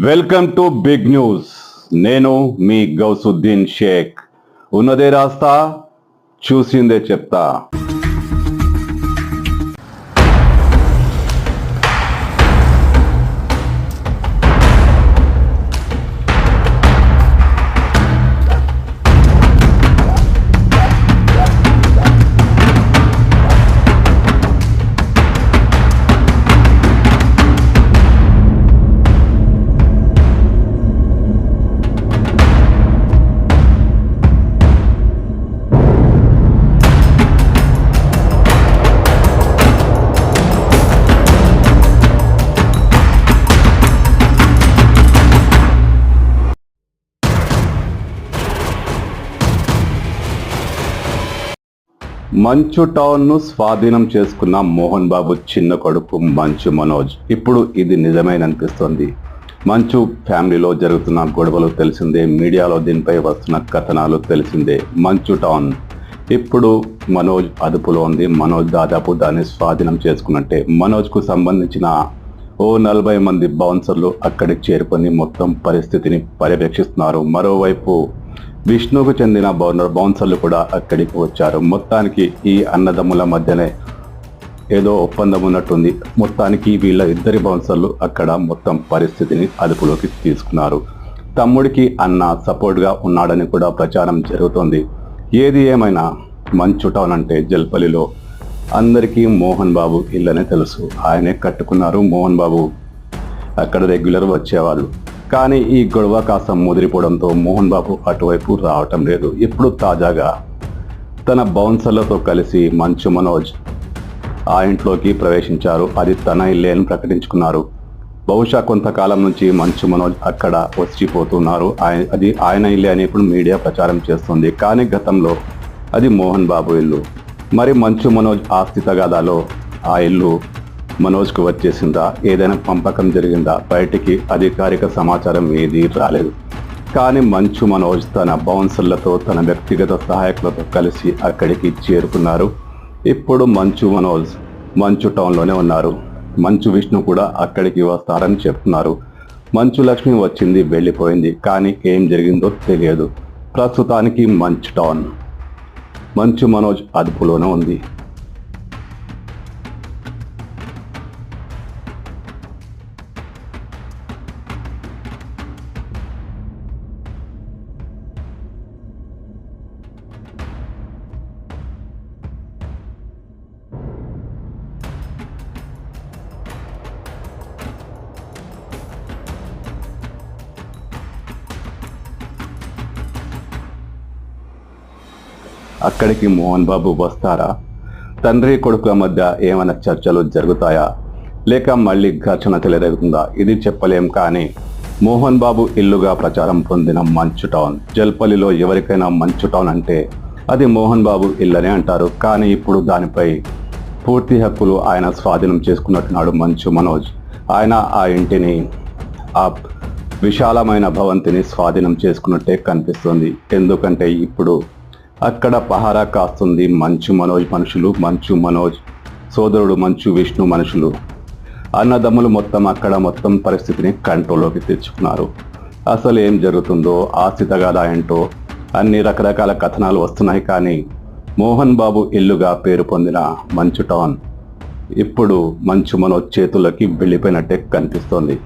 Welcome to big news. నేను మీ గౌసుద్దీన్ షేక్. ఉన్నదే రాస్తా, చూసిందే చెప్తా. మంచు టౌన్ ను స్వాధీనం చేసుకున్న మోహన్ బాబు చిన్న కొడుకు మంచు మనోజ్. ఇప్పుడు ఇది నిజమేననిపిస్తోంది. మంచు ఫ్యామిలీలో జరుగుతున్న గొడవలు తెలిసిందే, మీడియాలో దీనిపై వస్తున్న కథనాలు తెలిసిందే. మంచు టౌన్ ఇప్పుడు మనోజ్ అదుపులో ఉంది. మనోజ్ దాదాపు దాన్ని స్వాధీనం చేసుకున్నట్టే. మనోజ్కు సంబంధించిన 40 మంది బౌన్సర్లు అక్కడికి చేరుకొని మొత్తం పరిస్థితిని పర్యవేక్షిస్తున్నారు. మరోవైపు విష్ణుకు చెందిన బౌన్సర్లు కూడా అక్కడికి వచ్చారు. మొత్తానికి ఈ అన్నదమ్ముల మధ్యనే ఏదో ఒప్పందం ఉన్నట్టుంది. మొత్తానికి వీళ్ళ ఇద్దరి బౌన్సర్లు అక్కడ మొత్తం పరిస్థితిని అదుపులోకి తీసుకున్నారు. తమ్ముడికి అన్న సపోర్ట్గా ఉన్నాడని కూడా ప్రచారం జరుగుతోంది. ఏది ఏమైనా మంచు టౌన్ అంటే జల్పల్లిలో అందరికీ మోహన్ బాబు ఇల్లనే తెలుసు. ఆయనే కట్టుకున్నారు. మోహన్ బాబు అక్కడ రెగ్యులర్ వచ్చేవాళ్ళు. కానీ ఈ గొడవ కాస్త ముదిరిపోవడంతో మోహన్ బాబు అటువైపు రావటం లేదు. ఇప్పుడు తాజాగా తన బౌన్సర్లతో కలిసి మంచు మనోజ్ ఆ ఇంట్లోకి ప్రవేశించారు. అది తన ఇల్లే అని ప్రకటించుకున్నారు. బహుశా కొంతకాలం నుంచి మంచు మనోజ్ అక్కడ వచ్చిపోతున్నారు. అది ఆయన ఇల్లే అని ఇప్పుడు మీడియా ప్రచారం చేస్తుంది. కానీ గతంలో అది మోహన్ బాబు ఇల్లు. మరి మంచు మనోజ్ ఆస్తి తగాదాలో ఆ ఇల్లు మనోజ్కు వచ్చేసిందా? ఏదైనా పంపకం జరిగిందా? బయటికి అధికారిక సమాచారం ఏదీ రాలేదు. కానీ మంచు మనోజ్ తన బౌన్సర్లతో తన వ్యక్తిగత సహాయకులతో కలిసి అక్కడికి చేరుకున్నారు. ఇప్పుడు మంచు మనోజ్ మంచు టౌన్లోనే ఉన్నారు. మంచు విష్ణు కూడా అక్కడికి వస్తారని చెప్తున్నారు. మంచు లక్ష్మి వచ్చింది, వెళ్ళిపోయింది. కానీ ఏం జరిగిందో తెలియదు. ప్రస్తుతానికి మంచు టౌన్ మంచు మనోజ్ అదుపులోనే ఉంది. అక్కడికి మోహన్ బాబు వస్తారా? తండ్రి కొడుకుల మధ్య ఏమైనా చర్చలు జరుగుతాయా? లేక మళ్ళీ ఘర్షణ చెలరేగుతుందా? ఇది చెప్పలేం. కానీ మోహన్ బాబు ఇల్లుగా ప్రచారం పొందిన మంచు టౌన్, జల్పల్లిలో ఎవరికైనా మంచు టౌన్ అంటే అది మోహన్ బాబు ఇల్లనే అంటారు. కానీ ఇప్పుడు దానిపై పూర్తి హక్కులు ఆయన స్వాధీనం చేసుకున్నట్టున్నాడు మంచు మనోజ్. ఆయన ఆ ఇంటిని, ఆ విశాలమైన భవంతిని స్వాధీనం చేసుకున్నట్టే కనిపిస్తుంది. ఎందుకంటే ఇప్పుడు అక్కడ పహారా కాస్తుంది మంచు మనోజ్ మనుషులు, మంచు మనోజ్ సోదరుడు మంచు విష్ణు మనుషులు. అన్నదమ్ములు మొత్తం అక్కడ మొత్తం పరిస్థితిని కంట్రోల్లోకి తెచ్చుకున్నారు. అసలు ఏం జరుగుతుందో, ఆస్తి తగాదా ఏంటో అన్ని రకరకాల కథనాలు వస్తున్నాయి. కానీ మోహన్ బాబు ఇల్లుగా పేరు పొందిన మంచు టౌన్ ఇప్పుడు మంచు మనోజ్ చేతుల్లోకి వెళ్ళిపోయినట్టే కనిపిస్తోంది.